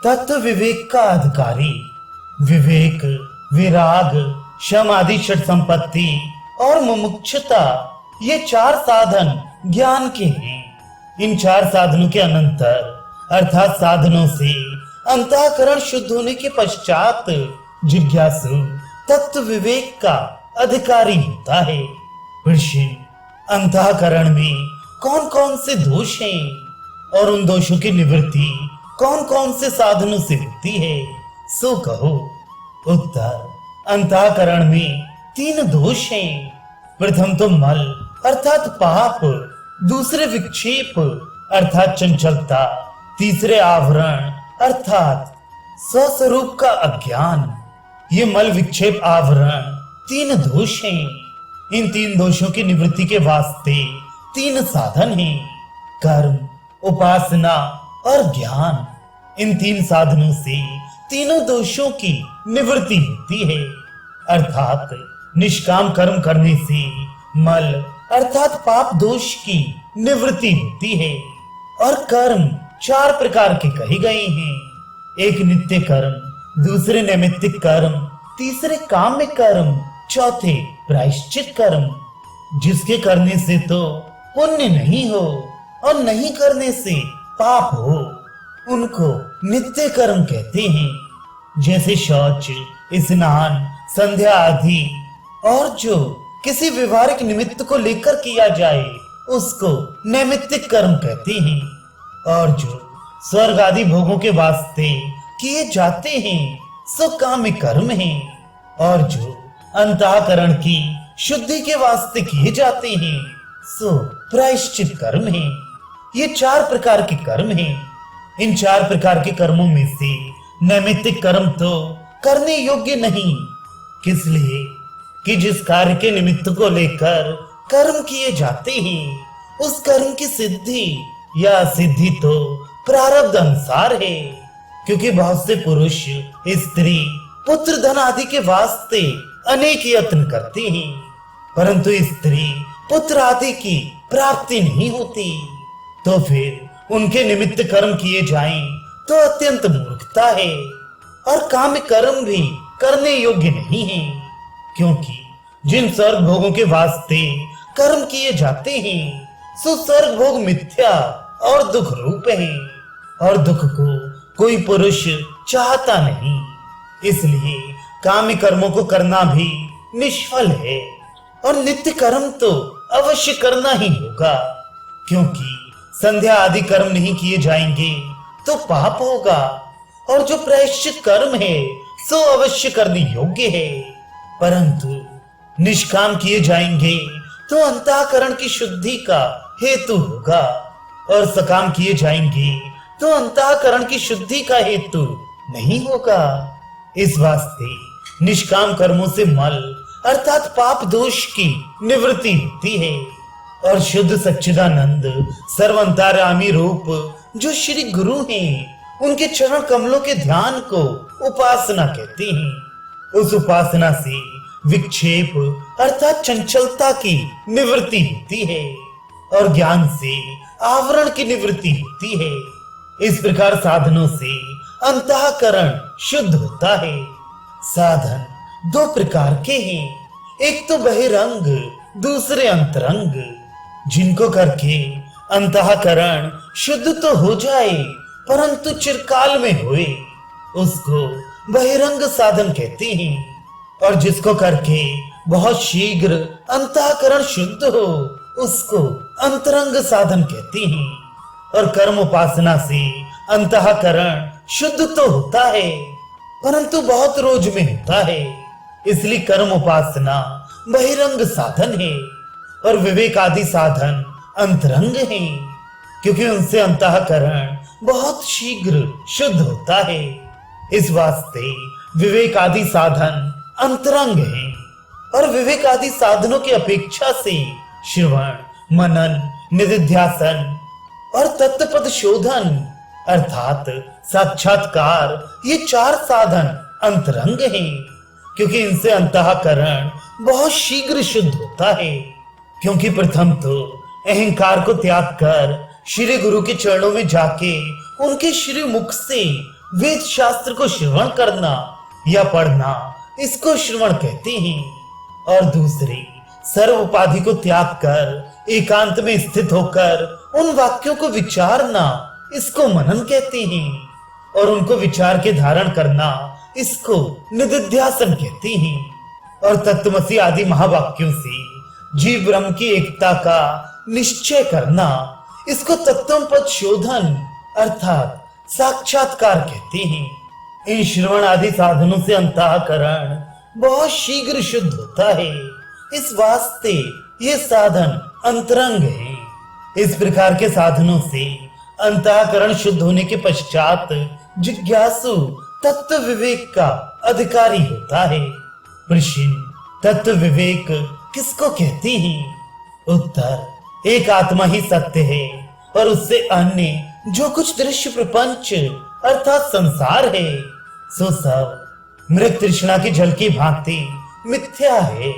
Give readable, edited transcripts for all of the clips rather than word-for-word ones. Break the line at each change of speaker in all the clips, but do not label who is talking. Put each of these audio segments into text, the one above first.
तत्व विवेक का अधिकारी। विवेक, विराग, शम आदि षट संपत्ति और मुमुक्षुता, ये चार साधन ज्ञान के हैं। इन चार साधनों के अनंतर अर्थात साधनों से अंतःकरण शुद्ध होने के पश्चात जिज्ञासु तत्व विवेक का अधिकारी होता है। ऋषि, अंतःकरण में कौन कौन से दोष हैं और उन दोषों की निवृत्ति कौन कौन से साधनों से होती है, सो कहो। उत्तर, अंतःकरण में तीन दोष हैं। प्रथम तो मल अर्थात पाप, दूसरे विक्षेप अर्थात चंचलता, तीसरे आवरण अर्थात स्वस्वरूप का अज्ञान। ये मल, विक्षेप, आवरण तीन दोष हैं। इन तीन दोषों की निवृत्ति के वास्ते तीन साधन हैं, कर्म, उपासना और ज्ञान। इन तीन साधनों से तीनों दोषों की निवृत्ति होती है। अर्थात निष्काम कर्म करने से मल अर्थात पाप दोष की निवृत्ति होती है। और कर्म चार प्रकार के कहे गए हैं। एक नित्य कर्म, दूसरे नैमित्तिक कर्म, तीसरे काम्य कर्म, चौथे प्रायश्चित कर्म। जिसके करने से तो पुण्य नहीं हो और नहीं करने से पाप हो, उनको नित्य कर्म कहते हैं। जैसे शौच, स्नान, संध्या आदि। और जो किसी व्यवहारिक निमित्त को लेकर किया जाए उसको नैमित्तिक कर्म कहते हैं। और जो स्वर्ग आदि भोगों के वास्ते किए जाते हैं सो काम्य कर्म हैं। और जो अंतःकरण की शुद्धि के वास्ते किए जाते हैं सो प्रायश्चित कर्म हैं। ये चार प्रकार के कर्म हैं। इन चार प्रकार के कर्मों में से नैमित्तिक कर्म तो करने योग्य नहीं। किस लिए कि जिस कार्य के निमित्त को लेकर कर्म किए जाते हैं उस कर्म की सिद्धि या सिद्धि तो प्रारब्ध अनुसार है। क्योंकि बहुत से पुरुष, स्त्री, पुत्र, धन आदि के वास्ते अनेक यत्न करते हैं, परंतु स्त्री, पुत्र आदि की प्राप्ति नहीं होती। तो फिर उनके निमित्त कर्म किए जाएं तो अत्यंत मूर्खता है। और काम्य कर्म भी करने योग्य नहीं है। क्योंकि जिन स्वर्ग भोगों के वास्ते कर्म किए जाते हैं सो स्वर्ग भोग मिथ्या और दुख रूप है। और दुख को कोई पुरुष चाहता नहीं। इसलिए काम्य कर्मों को करना भी निष्फल है। और नित्य कर्म तो अवश्य करना ही होगा। क्योंकि संध्या आदि कर्म नहीं किए जाएंगे तो पाप होगा। और जो प्रायश्चित कर्म है सो अवश्य करने योग्य है, परंतु निष्काम किए जाएंगे तो अंतःकरण की शुद्धि का हेतु होगा। और सकाम किए जाएंगे तो अंतःकरण की शुद्धि का हेतु नहीं होगा। इस वास्ते निष्काम कर्मों से मल अर्थात पाप दोष की निवृत्ति होती है। और शुद्ध सच्चिदानंद सर्वंतर्यामी रूप जो श्री गुरु हैं, उनके चरण कमलों के ध्यान को उपासना कहते हैं। उस उपासना से विक्षेप अर्थात चंचलता की निवृत्ति होती है और ज्ञान से आवरण की निवृत्ति होती है। इस प्रकार साधनों से अंतःकरण शुद्ध होता है। साधन दो प्रकार के हैं, एक तो बहिरंग, दूसरे अंतरंग। जिनको करके अंतःकरण शुद्ध तो हो जाए परंतु चिरकाल में होए उसको बहिरंग साधन कहते हैं। और जिसको करके बहुत शीघ्र अंतःकरण शुद्ध हो उसको अंतरंग साधन कहते हैं। और कर्म उपासना से अंतःकरण शुद्ध तो होता है परंतु बहुत रोज में होता है, इसलिए कर्म उपासना बहिरंग साधन है। और विवेक आदि साधन अंतरंग हैं, क्योंकि उनसे अंतःकरण बहुत शीघ्र शुद्ध होता है। इस वास्ते विवेक आदि साधन अंतरंग हैं। और विवेक आदि साधनों की अपेक्षा से श्रवण, मनन, निधिध्यासन और तत्पद शोधन अर्थात साक्षात्कार, ये चार साधन अंतरंग हैं। क्योंकि इनसे अंतःकरण बहुत शीघ्र शुद्ध होता है। क्योंकि प्रथम तो अहंकार को त्याग कर श्री गुरु के चरणों में जाके उनके श्री मुख से वेद शास्त्र को श्रवण करना या पढ़ना इसको श्रवण कहते हैं, और दूसरी सर्व उपाधि को त्याग कर एकांत में स्थित होकर उन वाक्यों को विचारना इसको मनन कहते हैं, और उनको विचार के धारण करना इसको निदिध्यासन कहते हैं। और तत्वमसी आदि महावाक्यों से जीव ब्रह्म की एकता का निश्चय करना इसको तत्वपद शोधन अर्थात साक्षात्कार कहते हैं। इन श्रवण आदि साधनों से अंतःकरण बहुत शीघ्र शुद्ध होता है, इस वास्ते ये साधन अंतरंग है। इस प्रकार के साधनों से अंतःकरण शुद्ध होने के पश्चात जिज्ञासु तत्व विवेक का अधिकारी होता है। प्रश्न, तत्व विवेक किसको कहते हैं? उत्तर, एक आत्मा ही सत्य है और उससे अन्य जो कुछ दृश्य प्रपंच अर्थात संसार है सो सब मृग तृष्णा की जल की भांति मिथ्या है,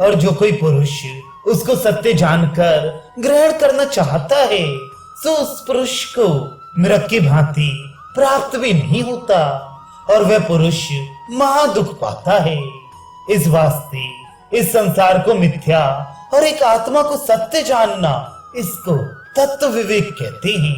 और जो कोई पुरुष उसको सत्य जानकर ग्रहण करना चाहता है सो उस पुरुष को मृग की भांति प्राप्त भी नहीं होता, और वह पुरुष महादुख पाता है। इस वास्ते इस संसार को मिथ्या और एक आत्मा को सत्य जानना इसको तत्व विवेक कहते हैं।